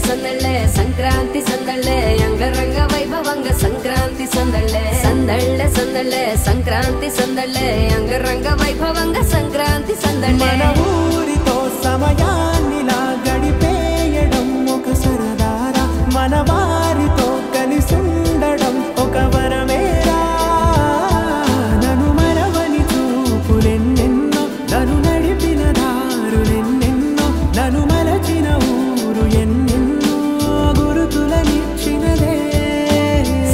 సందళ్ళే సంక్రాంతి సందళ్ళే అంగరంగ వైభవంగ సంక్రాంతి సందళ్ళే సందళ్ళే సందళ్ళే సంక్రాంతి సందళ్ళే అంగరంగ వైభవంగ సంక్రాంతి సందళ్ళే మన ఊరితో సమయాన్నిలా గడిపేయడం ఒక సరదారా మన వారితో కలిసుండడం ఒక వరమేరా నన్ను మరవని చూపులెన్నెన్నో నన్ను నడిపిన దారులెన్నెన్నో నన్ను మలచిన ఊరు ఎన్నెన్నో గురుతులనిచ్చినదే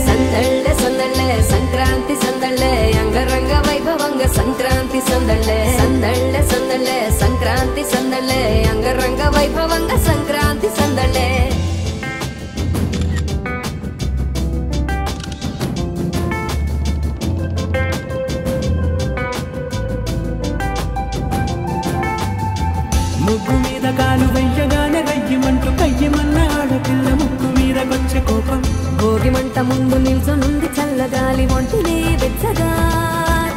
సందళ్ళే సందళ్ళే సంక్రాంతి సందళ్ళే అంగరంగ వైభవంగ సంక్రాంతి సందళ్ళే సందళ్ళే సందళ్ళే సంక్రాంతి సందళ్ళే అంగరంగ వైభవంగ సంక్రాంతి సందళ్ళే ముగ్గు మీద కాలు వెయ్యగానే రయ్యమంటూ కయ్యమన్న ఆడపిల్ల ముక్కు మీద వచ్చే కోపం భోగి మంట ముందు నిల్చొనుంది చల్లగాలి ఒంటిని వెచ్చగా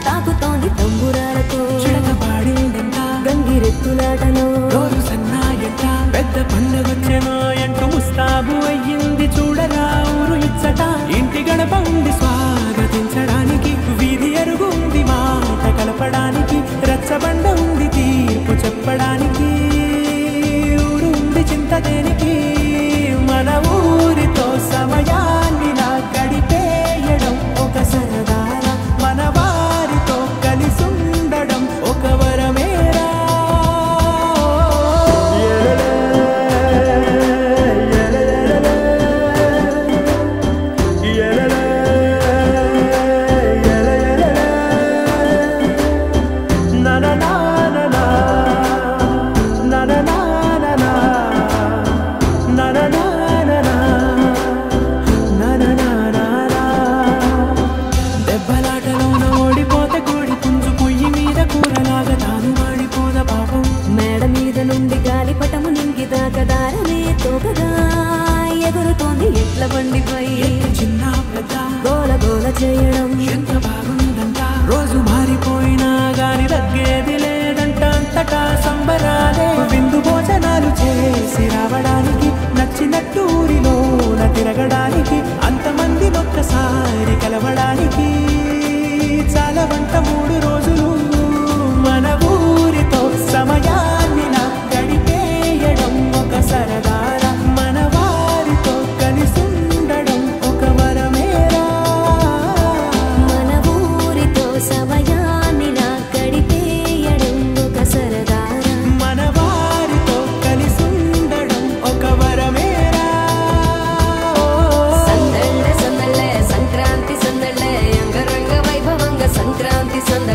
తాకుతోంది తంబురాలతో చిడక పాడిందంట గంగిరెత్తులాటలో రోజు సన్నాయంట పెద్ద పండగొచ్చెనో అంటూ ముస్తాబు అయ్యింది చూడరా ఊరు ఇచ్చట ఇంటి గడప ఉంది స్వాగతించడానికి వీధి అరుగు ఉంది మాట కలపడానికి రచ్చబండ ఉంది తీర్పు చెప్పడానికి ఊరు ఉంది చింత దేనికి మన ఊరితో సమయాన్ని నా గడిపేయడం ఒక సరదారా మన వారితో కలిసుండడం ఒక వరమేరా దెబ్బలాటలోన ఓడిపోతే కోడి పుంజు పొయ్యి మీద కూరలాగా తాను వాడిపోద పాపం మేడ మీద నుండి గాలిపటము నింగి దాకా దారమే తోకగా ఎగురుతోంది ఎట్ల బండిపై చిన్న పెద్ద గోల గోల చేయడం ఎంత బాగుందంట రోజు మారిపోయినా గాని తగ్గేది లేదంట అంతటా సంబరాలే విందు భోజనాలు చేసి రావడానికి నచ్చినట్టు ఊరిలోన తిరగడానికి అంతమంది ఒక్కసారి కలవడానికి చాలా వంట 3 రోజులు మన ఊరితో సమయాన్ని నా గడిపేయడం ఒక సరదారా మన వారితో కలిసుండడం ఒక వరమేరా మన ఊరితో సమయాన్ని నా గడిపేయడం ఒక సరదారా మన వారితో కలిసుండడం ఒక వరమేరా సందళ్ళే సందళ్ళే సంక్రాంతి సందళ్ళే అంగరంగ వైభవంగ సంక్రాంతి సందళ్ళే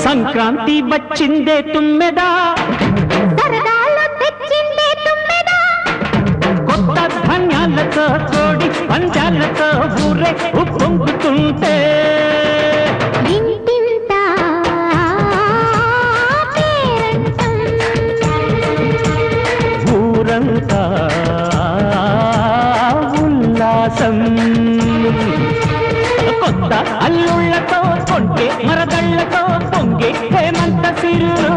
సంక్రాంతి వచ్చిందే తుమ్మెదా, సరదాలు తెచ్చిందే తుమ్మెదా, కొత్త ధాన్యాలతో కోడి పంజాలతో ఊరే ఉప్పొంగుతుంటే ఇంటింత పేరంటం, ఊరంతా ఉల్లాసం. కొత్త అల్లుళ్లతో కొంటే మరదళ్లతో పొంగే హేమంత సిరు.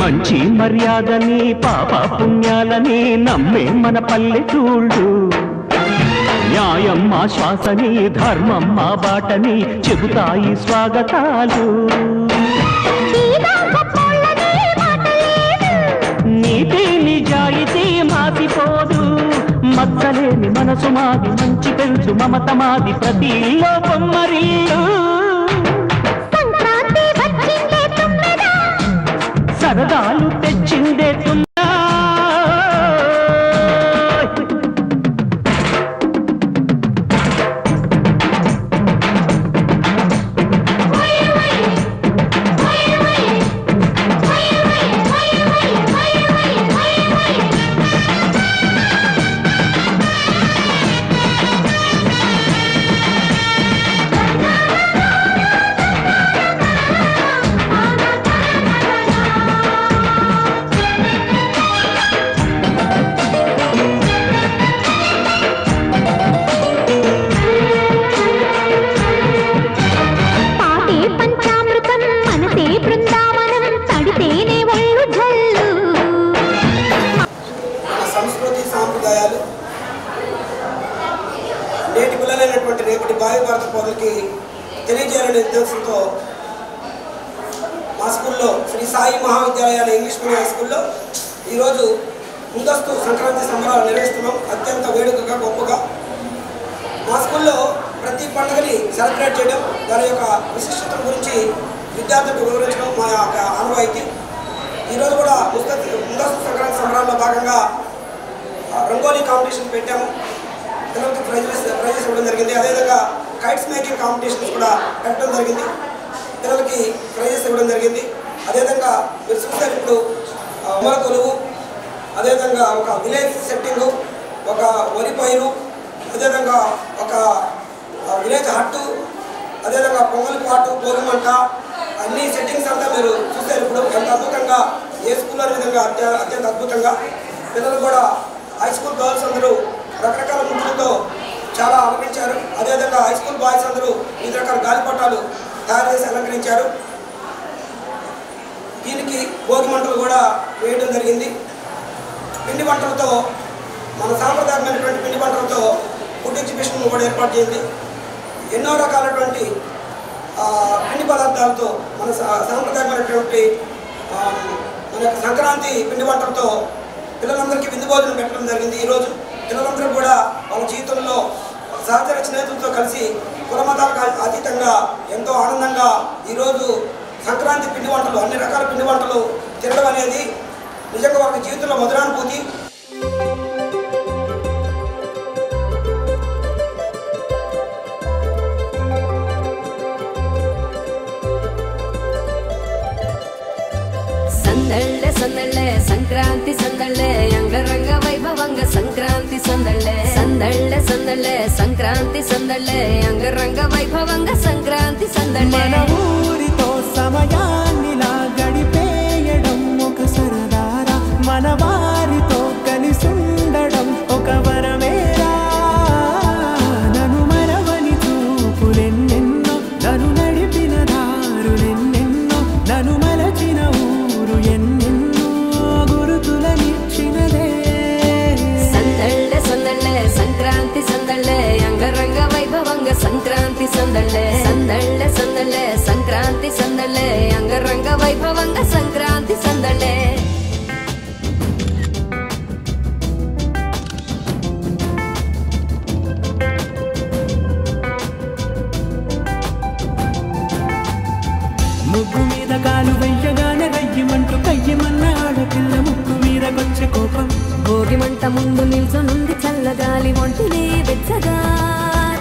మంచి మర్యాదని పాప పుణ్యాలని నమ్మే మన పల్లెటూళ్ళు, న్యాయం మా శ్వాసని ధర్మం మా బాటని చెబుతాయి స్వాగతాలు. నీతి నిజాయితీ మాసిపోదు, మచ్చలేని మనసు మాది, మంచి పెంచు మమత మాది, ప్రతి లోపం మరీలు. సరదాలు తెచ్చిందే తుమ్మెదా, నేటి పిల్లలైనటువంటి రేపటి భావి భారత పౌరులకి తెలియజేయాలనే ఉద్దేశంతో మా స్కూల్లో శ్రీ సాయి మహావిద్యాలయాల ఇంగ్లీష్ మీడియం హై స్కూల్లో ఈరోజు ముందస్తు సంక్రాంతి సంబరాలు నిర్వహిస్తున్నాం. అత్యంత వేడుకగా గొప్పగా మా స్కూల్లో ప్రతి పండుగని సెలబ్రేట్ చేయడం, దాని యొక్క విశిష్టత గురించి విద్యార్థులకు వివరించడం మా యొక్క ఆనవాయితీ. ఈరోజు కూడా ముందస్తు సంక్రాంతి సంబరాల్లో భాగంగా రంగోలీ కాంపిటీషన్ పెట్టాము. పిల్లలకి ప్రైజెస్ ఇవ్వడం జరిగింది. అదేవిధంగా కైట్స్ మేకింగ్ కాంపిటీషన్స్ కూడా పెట్టడం జరిగింది. పిల్లలకి ప్రైజెస్ ఇవ్వడం జరిగింది. అదేవిధంగా మీరు చూస్తారు ఇప్పుడు అమర కొలువు, అదేవిధంగా ఒక విలేజ్ సెట్టింగు, ఒక వరి పైరు, అదేవిధంగా ఒక విలేజ్ హట్టు, అదేవిధంగా పొంగల్ పాటు, భోగిమంట, అన్ని సెట్టింగ్స్ అంతా మీరు చూస్తారు ఇప్పుడు ఎంత అద్భుతంగా ఏ స్కూల్లో విధంగా అత్యంత అద్భుతంగా. పిల్లలు కూడా హై స్కూల్ గర్ల్స్ అందరూ రకరకాల ముగ్గులతో చాలా అలంకరించారు. అదేవిధంగా హై స్కూల్ బాయ్స్ అందరూ వివిధ రకాల గాలిపటాలు తయారు చేసి అలంకరించారు. దీనికి భోగి మంటలు కూడా వేయడం జరిగింది. పిండి వంటలతో మన సాంప్రదాయమైనటువంటి పిండి వంటలతో ఫుడ్ ఎగ్జిబిషన్ కూడా ఏర్పాటు చేయండి. ఎన్నో రకాలైనటువంటి పిండి పదార్థాలతో మన సాంప్రదాయమైనటువంటి మన సంక్రాంతి పిండి వంటలతో పిల్లలందరికీ విందు భోజనం పెట్టడం జరిగింది. ఈరోజు పిల్లలందరూ కూడా వాళ్ళ జీవితంలో సహచర స్నేహితులతో కలిసి కుల మతాలకు అతీతంగా ఎంతో ఆనందంగా ఈరోజు సంక్రాంతి పిండి వంటలు, అన్ని రకాల పిండి వంటలు తినడం అనేది నిజంగా వాళ్ళ జీవితంలో మధురానుభూతి. సందళ్ళే సందళ్ళే సంక్రాంతి సందళ్ళే అంగరంగ వైభవంగ సంక్రాంతి సందళ్ళే సందళ్ళే సందళ్ళే సంక్రాంతి సందళ్ళే అంగరంగ వైభవంగ సంక్రాంతి సందళ్ళే. మన ఊరితో సమయాన్నిలా గడిపేయడం ఒక సరదారా, మన వారితో కలిసుండడం ఒక వరమేరా. నన్ను మరవని చూపులెన్నెన్నో, నన్ను నడిపిన దారులెన్నెన్నో, నన్ను మలచిన ఊరు ఎన్నెన్నో గురుతులనిచ్చినదే. సందళ్ళే సందళ్ళే సంక్రాంతి సందళ్ళే అంగరంగ వైభవంగ సంక్రాంతి సందళ్ళే సందళ్ళే సందళ్ళే సంక్రాంతి సందళ్ళే అంగరంగ వైభవంగ సంక్రాంతి సందళ్ళే. ముగ్గు మీద కాలు వెయ్యగానే రయ్యమంటూ కయ్యమన్న ఆడపిల్ల ముక్కు మీద కొచ్చే కోపం. భోగి మంట ముందు నిల్చొనుంది చల్లగాలి ఒంటినే వెచ్చగా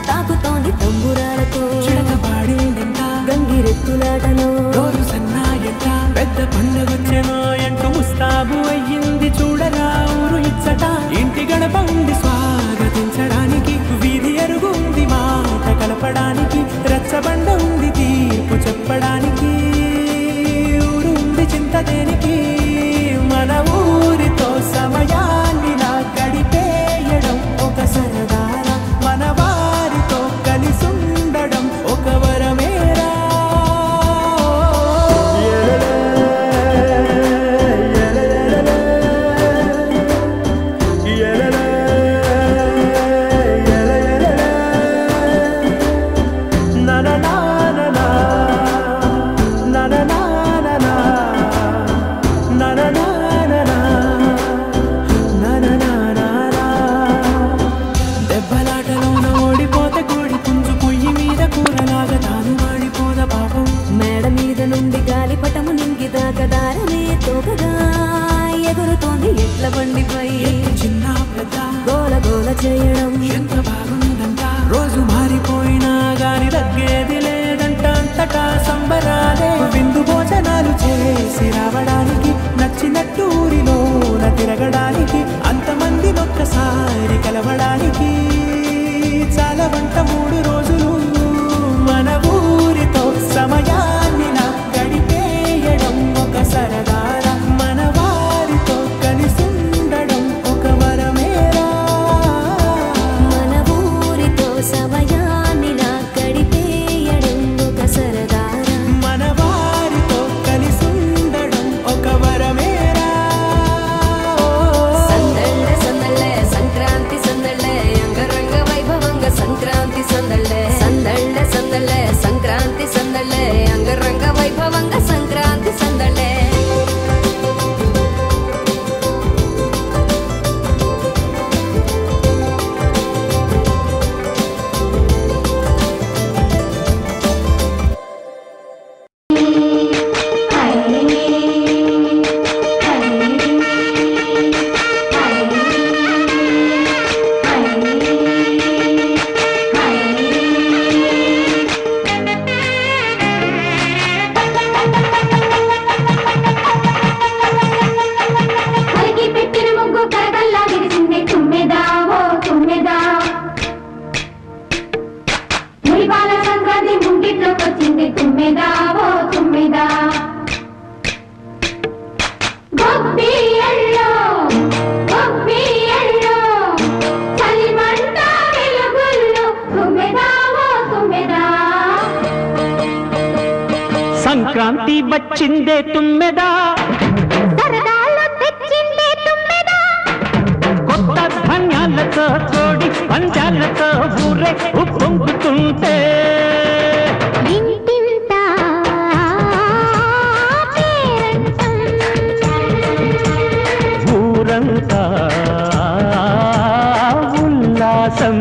తాకుతోంది తంబురాలతో చిడకపాడిందంట గంగిరెత్తులాటలో రోజు సన్నాయంట. పెద్ద పండుగొచ్చెనో ఎంటూ ముస్తాబు అయ్యింది చూడరా ఊరు ఇచ్చట. ఇంటి గడప ఉంది స్వాగతించడానికి, వీధి అరుగుంది మాట కలపడానికి, రచ్చబండ ఉంది తీర్పు చెప్పడానికి, ఊరు ఉంది చింత దేనికి. మన ఊరితో సమయాన్ని నా గడిపేయడం ఒక సరదారా, మన వారితో కలిసుండడం ఒక వరమేరా. దెబ్బలాటలోన ఓడిపోతే కోడి పుంజు పొయ్యి మీద కూరలాగా తాను వాడిపోద పాపం. మేడ మీద నుండి గాలిపటము నింగిదాకా దారనే తోకగా ఎగురుతోంది ఎట్ల బండిపై చిన్న పెద్ద గోల గోల చేయడం ఎంత బాగుందంట. రోజు మారిపోయినా గాని తగ్గేది లేదంట. అంతటా సంబరాలే, విందు భోజనాలు చేసి రావడానికి, నచ్చినట్టు ఊరిలోన తిరగడానికి, అంతమంది ఒక్కసారి కలవడానికి చాలా వంట 3 రోజులు. మన ఊరితో సమయాన్ని నా గడిపేయడం ఒక సరదారా, మన వారితో కలిసుండడం ఒక వరమేరా. మన ఊరితో సమయాన్ని నా గడిపేయడం ఒక సరదారా, మన వారితో కలిసుండడం ఒక వరమేరా. సందళ్ళే సందళ్ళే సంక్రాంతి సందళ్ళే అంగరంగ వైభవంగ సంక్రాంతి వీట్లోకొచ్చింది తుమ్మెదా ఓ తుమ్మెదా గొబ్బియల్లో గొబ్బియల్లో చలిమంట వెలుగుల్లో తుమ్మెదా ఓ తుమ్మెదా సంక్రాంతి వచ్చిందే తుమ్మెదా సరదాలు తెచ్చిందే తుమ్మెదా కొత్త ధాన్యాలతో కోడి పంజాలతో ఊరే ఉప్పొంగుతుంటే ఇంటింత పేరంటం ఊరంతా ఉల్లాసం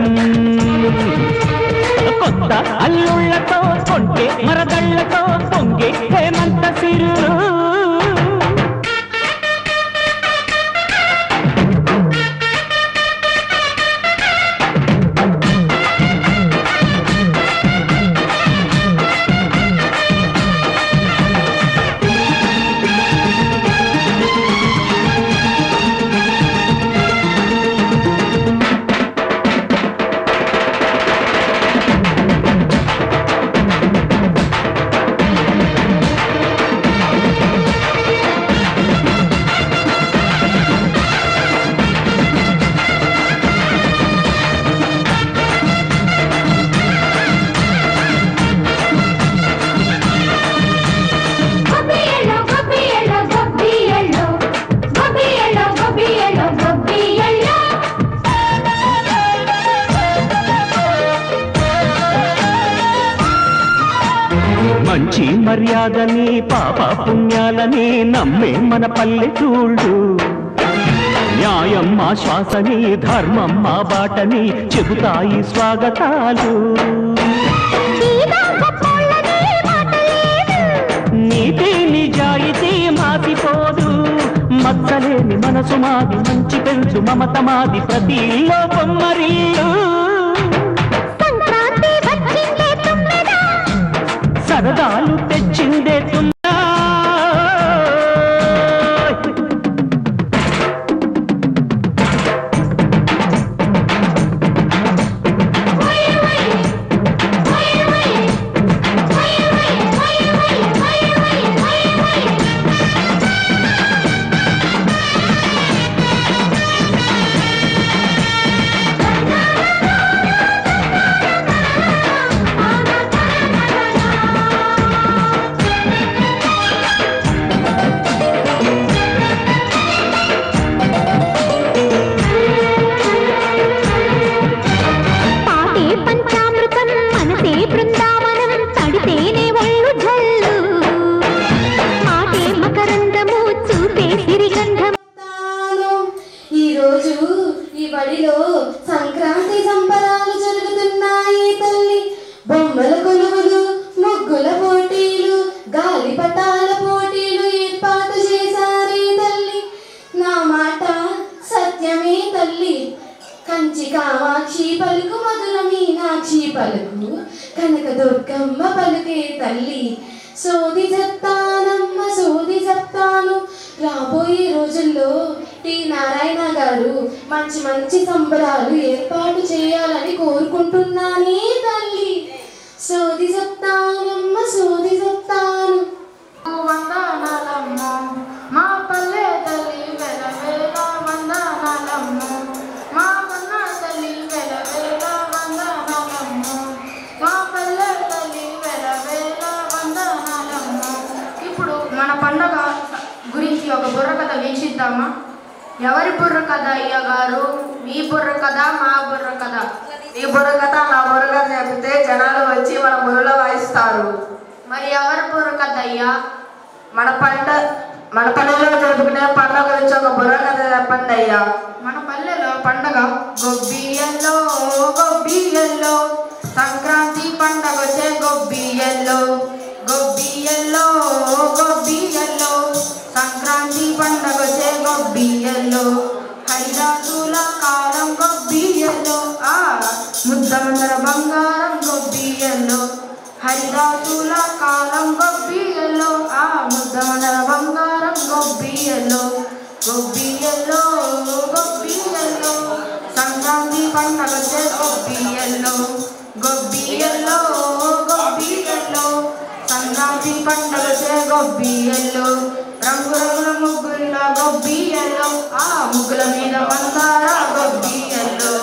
కొత్త అల్లుళ్లతో కొంటే మరదళ్లతో పొంగే హేమంత సిరులు మంచి మర్యాదని పాప పుణ్యాలని నమ్మే మన పల్లెటూళ్ళు న్యాయం మా శ్వాసని ధర్మం మా బాటని చెబుతాయి స్వాగతాలు నీతి నిజాయితీ మాసిపోదు మచ్చలేని మనసు మాది మంచి పెంచు మమత మాది ప్రతి లోపం మరిల్లు సరదాలు తెచ్చిందే తుమ్మెదా సంక్రాంతి సంబరాలు జరుగుతున్నాయి తల్లి బొమ్మల కొలువులు ముగ్గుల పోటీలు గాలిపటాల పోటీలు ఏర్పాటు చేశారే తల్లి నా మాట సత్యమే తల్లి కంచి కామాక్షి పలుకు మధుర మీనాక్షి పలుకు కనక దుర్గమ్మ పలుకే తల్లి సోది చెప్తానమ్మ సోది చెప్తాను రాబోయే రోజుల్లో టి నారాయణ గారు మంచి మంచి సంబరాలు ఏర్పాటు చేయాలని కోరుకుంటున్నానే తల్లి సోది చెప్తానమ్మ సోది చెప్తాను వందనాలమ్మ మా పల్లె తల్లి వెలవేల వందనాలమ్మ మా కన్న తల్లి వెలవేల వందనాలమ్మ మా పల్లె తల్లి వెలవేల వందనాలమ్మ. ఇప్పుడు మన పండగ గురించి ఒక బుర్రకథ వీక్షిద్దామా? ఎవరి బుర్రకథ అయ్య గారు? మీ బుర్రకథ మా బుర్రకథ? మీ బుర్రకథ నా బుర్రకథ చెబితే జనాలు వచ్చి మన బుర్రలో వాయిస్తారు. మరి ఎవరి బుర్రకథ అయ్యా? మన పల్లెలో జరుపుకునే పండుగ గురించి ఒక బుర్రకథ చెప్పండి అయ్యా. మన పల్లెలో పండగ గొబ్బియల్లో గొబ్బియల్లో సంక్రాంతి పండగ వచ్చే గొబ్బియల్లో గొబ్బియల్లో గొబ్బియల్లో సంక్రాంతి పండగ వచ్చే గొబ్బియల్లో హరిదాసుల కాలం గొబ్బియల్లో ముద్దమందర బంగారం గొబ్బియల్లో హరిదాసుల కాలం గొబ్బియల్లో ముద్దమందర బంగారం గొబ్బియల్లో గొబ్బియల్లో గొబ్బియల్లో సంక్రాంతి పండగ వచ్చే గొబ్బియల్లో గొబ్బియల్లో గొబ్బియల్లో పండగొచ్చే గొబ్బియల్లో రంగురంగుల ముగ్గుల గొబ్బియల్లో ఆ ముగ్గుల మీద మందార గొబ్బియల్లో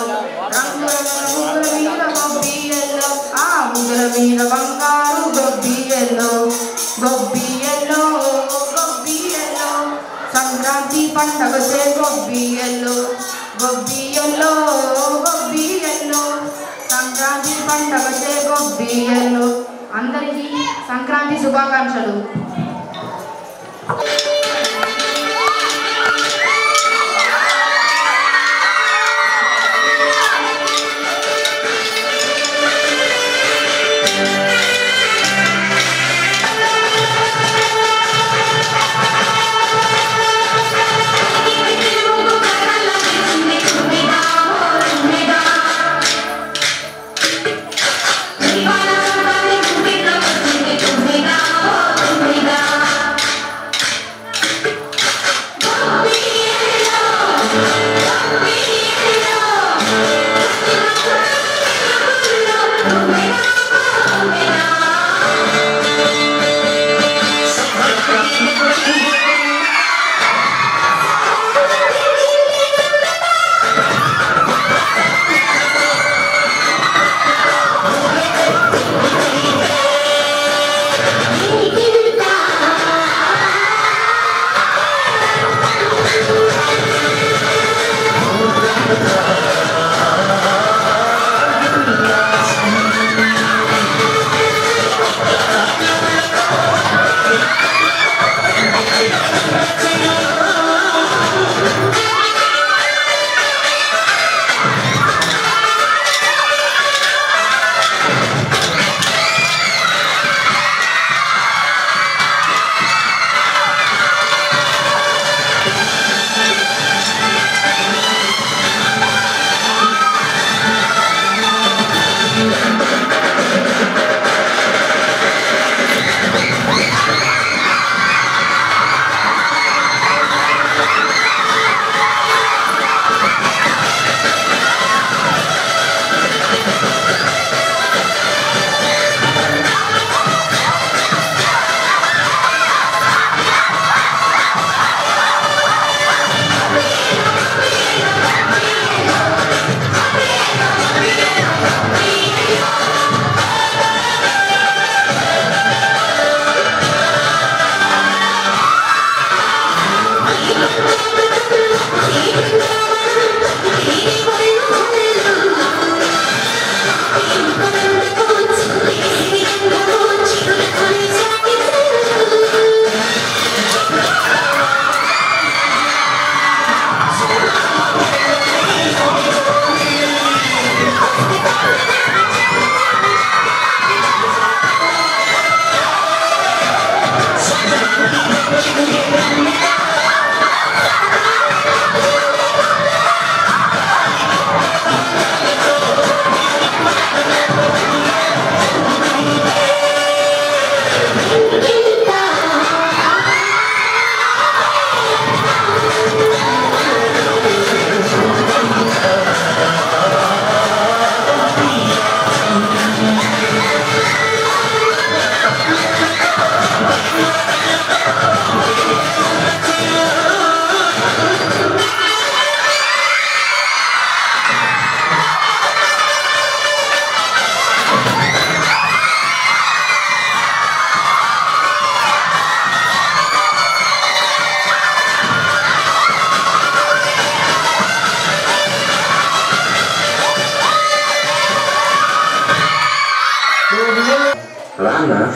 రంగురంగుల ముగ్గుల మీద గొబ్బియల్లో ఆ ముగ్గుల మీద బంగారు గొబ్బియల్లో గొబ్బియల్లో గొబ్బియల్లో సంక్రాంతి పండగొచ్చే గొబ్బియల్లో గొబ్బియల్లో గొబ్బియల్లో సంక్రాంతి పండగొచ్చే గొబ్బియల్లో. అందరికీ సంక్రాంతి శుభాకాంక్షలు.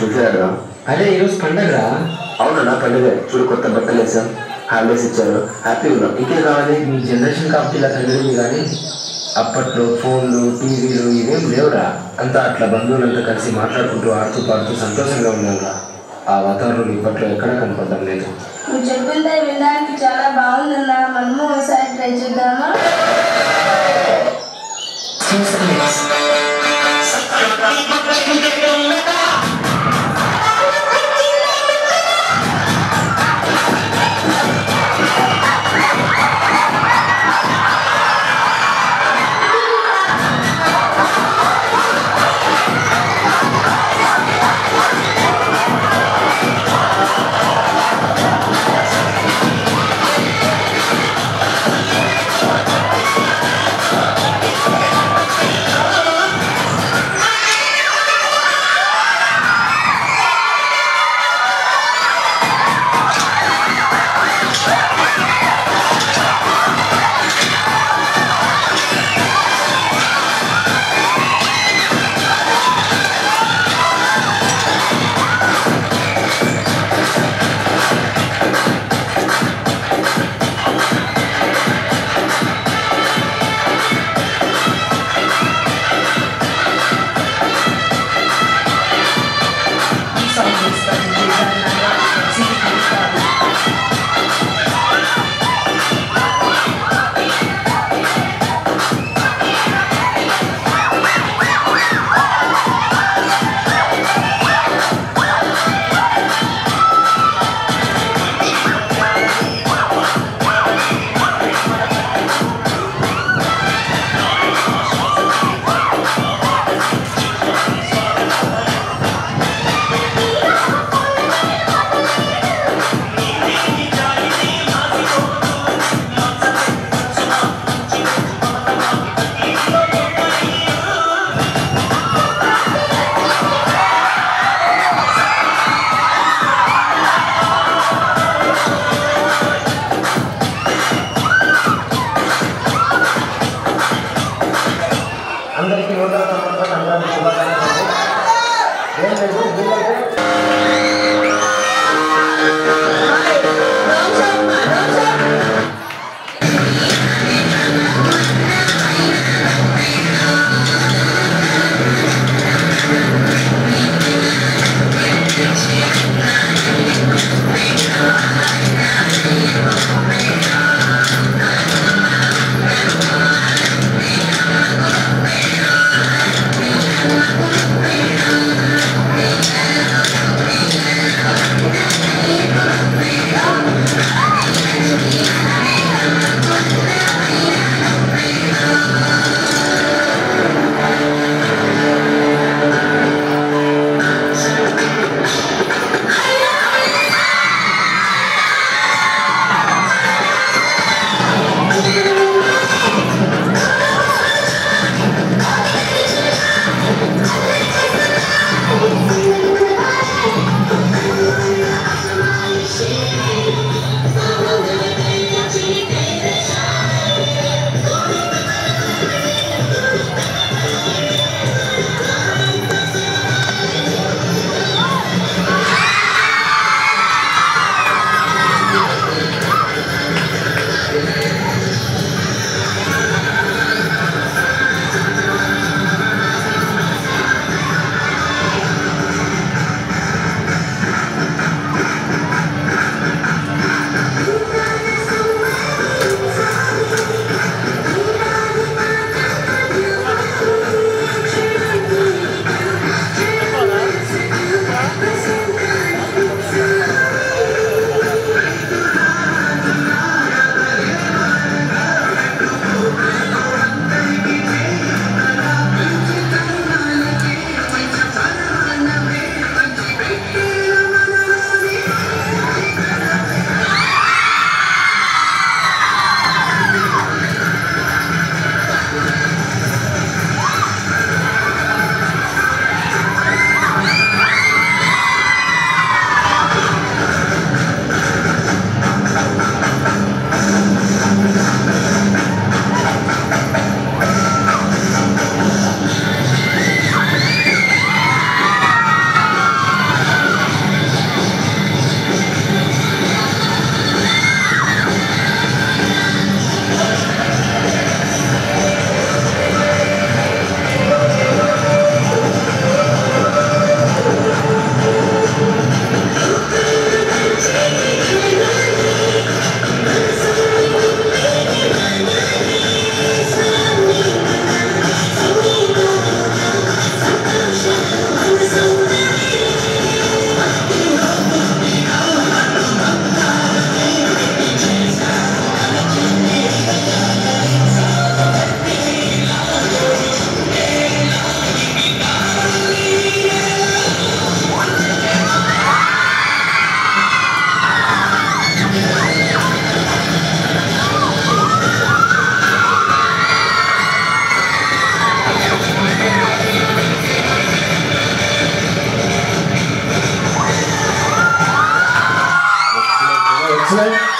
చూసారా? అదే ఈరోజు పండగ. అవునన్నా పండుగ. చూడు కొత్త బట్టలు వేసాం, హాలిడేస్ ఇచ్చారు, హ్యాపీగా ఉన్నాం. ఇంకేం కావాలి? మీ జనరేషన్ కాబట్టి ఇలా తెలియదు కానీ అప్పట్లో ఫోన్లు టీవీలు ఇవేం లేవురా. అంతా అట్లా బంధువులంతా కలిసి మాట్లాడుకుంటూ ఆడుతూ పాడుతూ సంతోషంగా ఉన్నారా. ఆ వాతావరణం ఇప్పట్లో ఎక్కడ కనపడడం లేదు. నువ్వు చెప్పిందే వినడానికి చాలా బాగుందన్నా. మనము ఒకసారి ట్రై చేద్దామా? Excellent.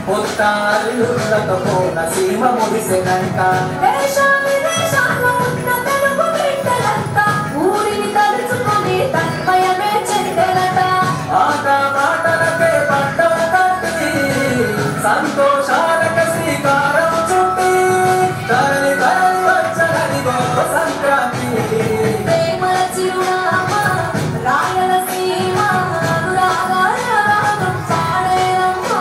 పొత్తారులతో కోన సీమ ముడిసెనంట దేశ విదేశాల్లో ఉన్న తెలుగు బిడ్డలంతా ఊరిని తలుచుకొని తన్మయమే చెందెనట. ఆట మాటలకే పట్టం కట్టి సంతోషాలకు శ్రీకారం చుట్టి తరలి తరలి వచ్చనదిగో సంక్రాంతి. ప్రేమల చిరునామా రాయలసీమ అనురాగాల రాగం పాడేరమ్మా.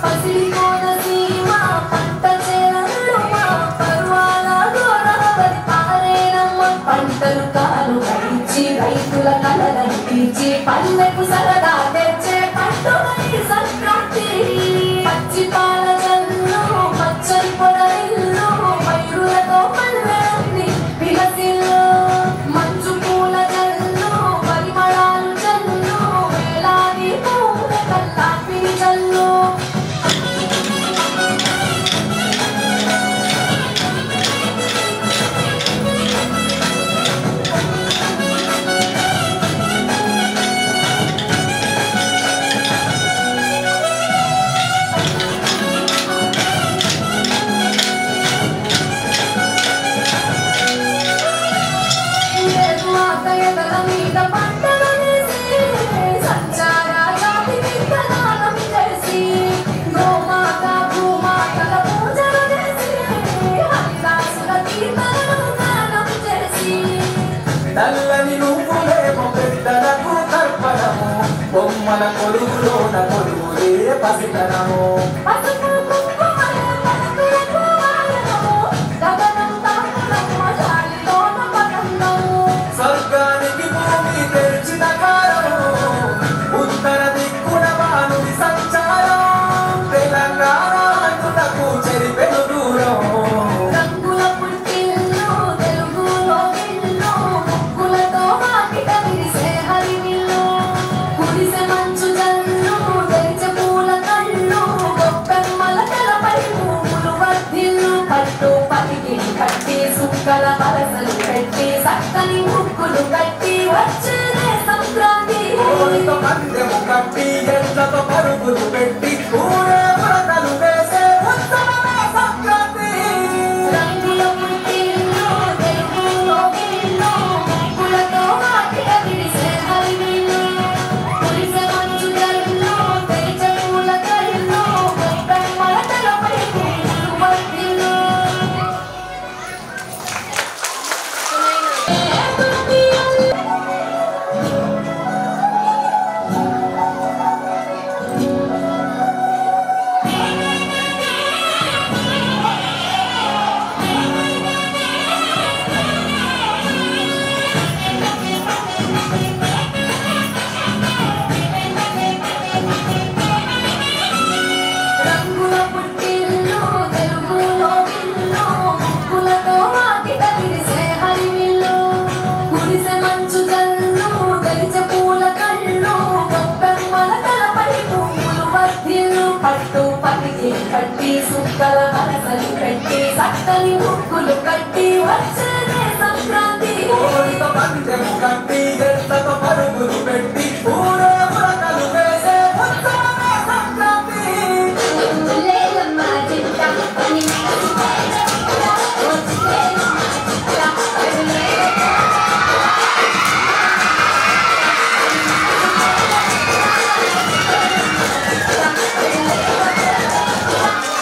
పసిడి కోనసీమ పంట చేలల్లుమా పర్వాల గోదావరి పారేరమ్మ. పంటలు కాలు గడిచి రైతుల కలలను తీర్చి పల్లెకు సరదా తెచ్చే పండుగ సంక్రాంతి. పచ్చి పాల జల్లు పచ్చని పొదరిల్లు మయూరులతో పల్లెన్ని విలసిల్లు. మంచు పూల జల్లు పరిమళాలు జల్లు వేలాది పూల కల్లాపిని జల్లు. ఎదల మీద పంటలు వేసి సంచార జాతి విత్తనాలం చేసి గోమాత భూమాతల పూజలు చేసి హరిదాసుల కీర్తనలు గానం చేసి నల్లని నువ్వులేమో బిడ్డలకు తర్పణము బొమ్మల కొలువులోన కొలువులే పసితనము. పసుపు కుంకుమలే పలుకులకు వాయనము గగనం తాకులమ్మ గాలిలోన పతంగము. స్వర్గానికి భూమి తెరిచిన కాలము ఉత్తర దిక్కున మానుడి సంచారం తెలంగాణ అంటుటకు చెరిపెను దూరం. రంగుల పుట్టిల్లు తెలుగులో ఇల్లు ముగ్గులతో వాకిట విరిసే హరివిల్లు. కురిసె మంచు జల్లు తెరిచే పూల కళ్ళు గొప్పెమ్మల తెలపై పువ్వులు వర్ధిల్లు. పట్టు పలికిని కట్టి సుక్కల వరసలు పెట్టి సక్కని ముగ్గులు కట్టి వచ్చేదే సంక్రాంతి. కోడితో పందెము కట్టి ఎట్లతో పరుగులు పెట్టి ఊరే వ్రతలు వేసే ఉత్సవమే సంక్రాంతి. రంగుల పుట్టిల్లు తెలుగులో ఇల్లు ముగ్గులతో వాకిట విరిసే హరివిల్లు. కురిసె మంచు జల్లు తెరిచే పూల కళ్ళు గొప్పెమ్మల తెలపై పువ్వులు వర్ధిల్లు. రంగుల పుట్టిల్లు తెలుగులో ఇల్లు ముగ్గులతో వాకిట విరిసే హరివిల్లు. కురిసె మంచు జల్లు తెరిచే పూల కళ్ళు గొప్పెమ్మల తలపై పువ్వులు వర్ధిల్లు. పట్టు పలికి కట్టి సుక్కల వరసలు పెట్టి సక్కని ముగ్గులు కట్టి వచ్చేదే సంక్రాంతి. కోడితో పందెము కట్టి ఎట్లతో పరుగులు పెట్టి ఊరే వ్రతలు వేసే ఉత్సవమే సంక్రాంతి. లేలమ్మ జింట పని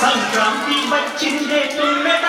సంక్రాంతి వచ్చిందే తుమ్మెద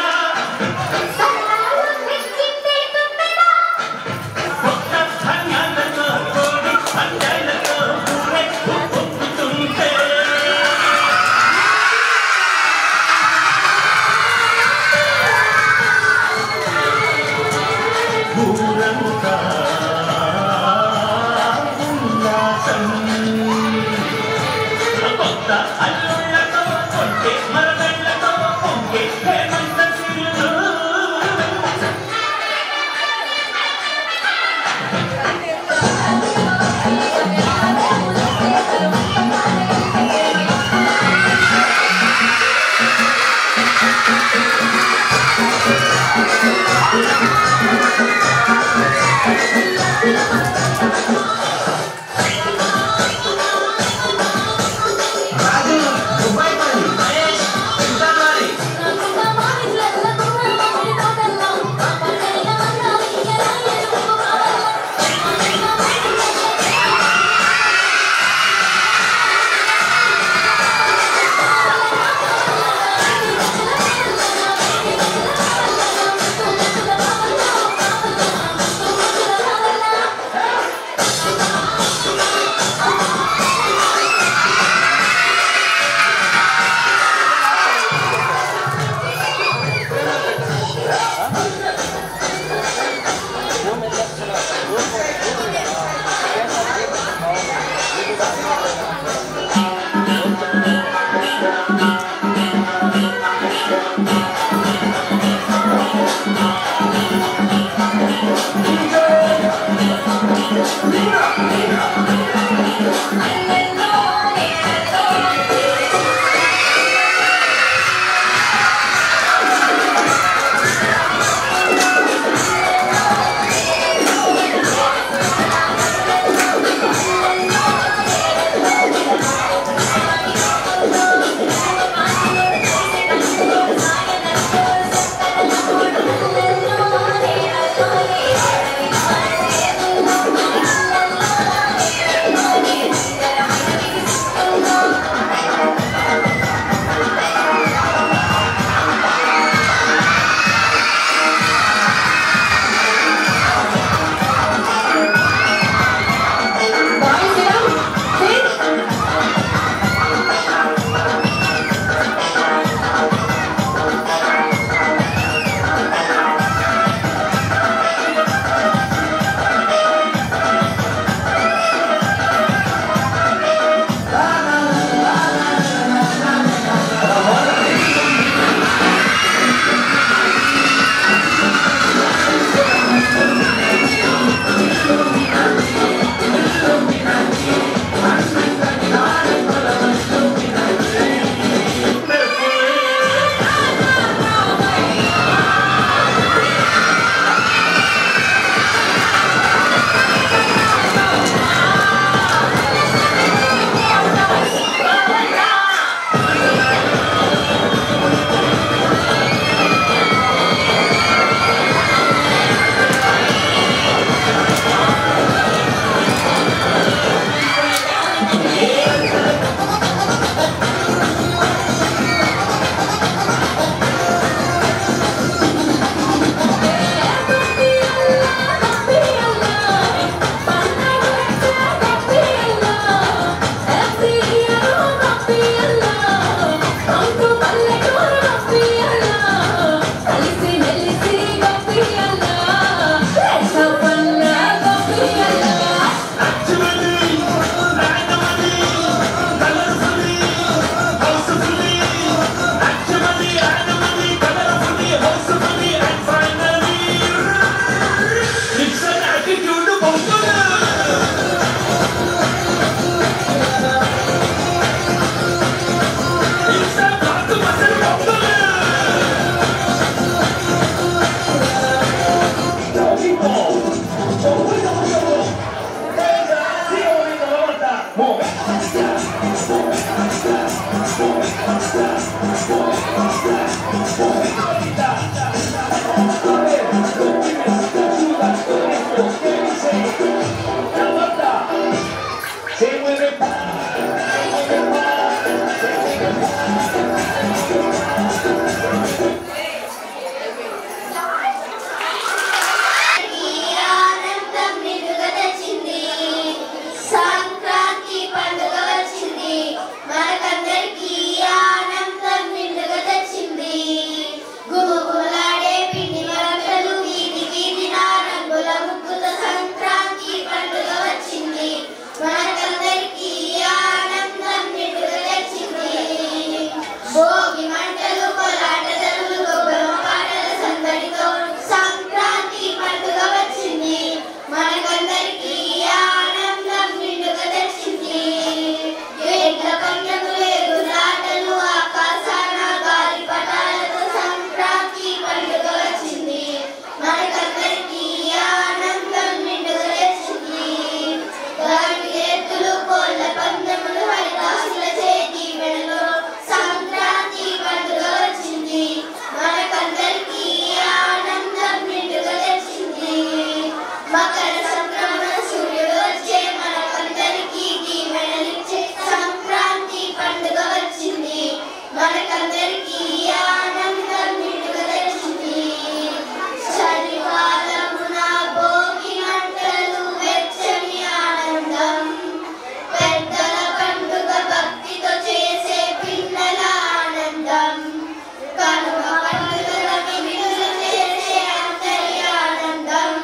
పండుగల విందులు చేసే అందరి ఆనందం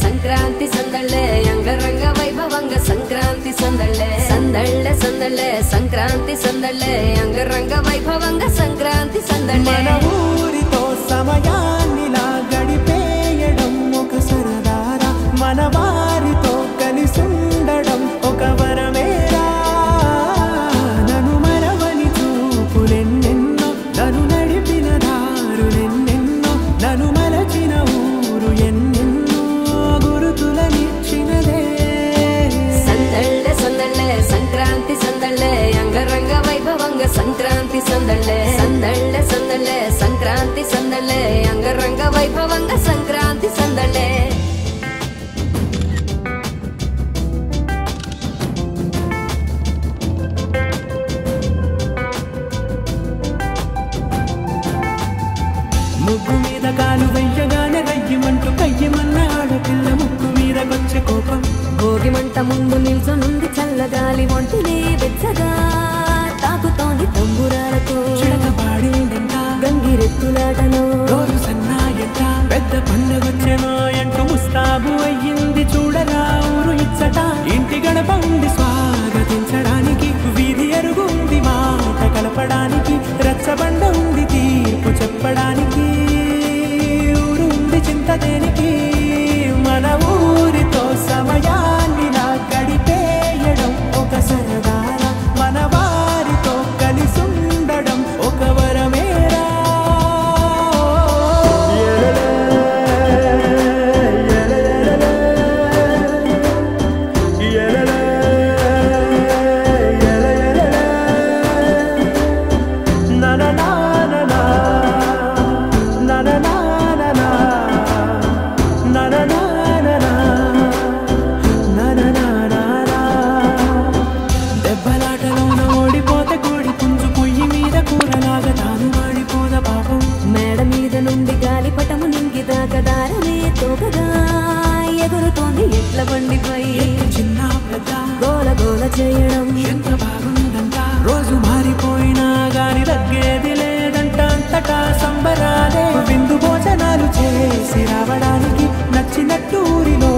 ಸಂಕ್ರಾಂತಿ ಸಂದಳ್ಳೆ ಅಂಗರಂಗ ವೈಭವಂಗ ಸಂಕ್ರಾಂತಿ ಸಂದಳ್ಳೆ ಸಂದಳ್ಳೆ ಸಂದಳ್ಳೆ ಸಂಕ್ರಾಂತಿ ಸಂದಳ್ಳೆ ಅಂಗರಂಗ ವೈಭವಂಗ సంక్రాంతి సందళ్ళే మన ఊరితో సమయాన్నిలా గడిపేయడం ఒక సరదారా మన వారితో కలిసుండడం ఒక వరమేరా నన్ను మరవని చూపులెన్నెన్నో నన్ను నడిపిన దారులెన్నెన్నో నన్ను మలచిన ఊరు ఎన్నెన్నో గురుతులనిచ్చినదే సందళ్ళే సందళ్ళే సంక్రాంతి సందళ్ళే అంగరంగ వైభవంగ సంక్రాంతి సందళ్ళే సందళ్ళే సందళ్ళే సంక్రాంతి సందళ్ళే అంగరంగ వైభవంగ సంక్రాంతి సందళ్ళే ముగ్గు మీద కాలు వెయ్యగానే రయ్యమంటూ కయ్యమన్న ఆడపిల్ల ముక్కు మీద వచ్చే కోపం భోగి మంట ముందు నిల్చొనుంది చల్లగాలి ఒంటినే వెచ్చగా తాకుతోంది తంబురాలతో చిడక పాడిందంట గంగిరెత్తులాటలో రోజు సన్నాయంట పెద్ద పండగొచ్చెనో అంటూ ముస్తాబు అయ్యింది చూడరా ఊరు ఇచ్చట ఇంటి గడప ఉంది స్వాగతించడానికి వీధి అరుగుంది మాట కలపడానికి రచ్చబండ ఉంది తీర్పు చెప్పడానికి ఊరు ఉంది చింత దేనికి మన ఊరితో సమయాన్ని నా గడిపేయడం ఒక సరదారా మన వారితో కలిసుండడం ఒక వరమేరా దెబ్బలాటలోన ఓడిపోతే కోడి పుంజు పొయ్యి మీద కూరలాగా తాను వాడిపోద పాపం మేడ మీద నుండి గాలిపటము నింగిదాకా దారమే తోకగా ఎగురుతోంది ఎట్ల బండిపై చిన్న పెద్ద గోల గోల చేయడం ఎంత బాగుందంట రోజు మారిపోయినా గాని తగ్గేది లేదంట అంత అంతటా సంబరాలే విందు భోజనాలు చేసి రావడానికి నచ్చినట్టూరిలో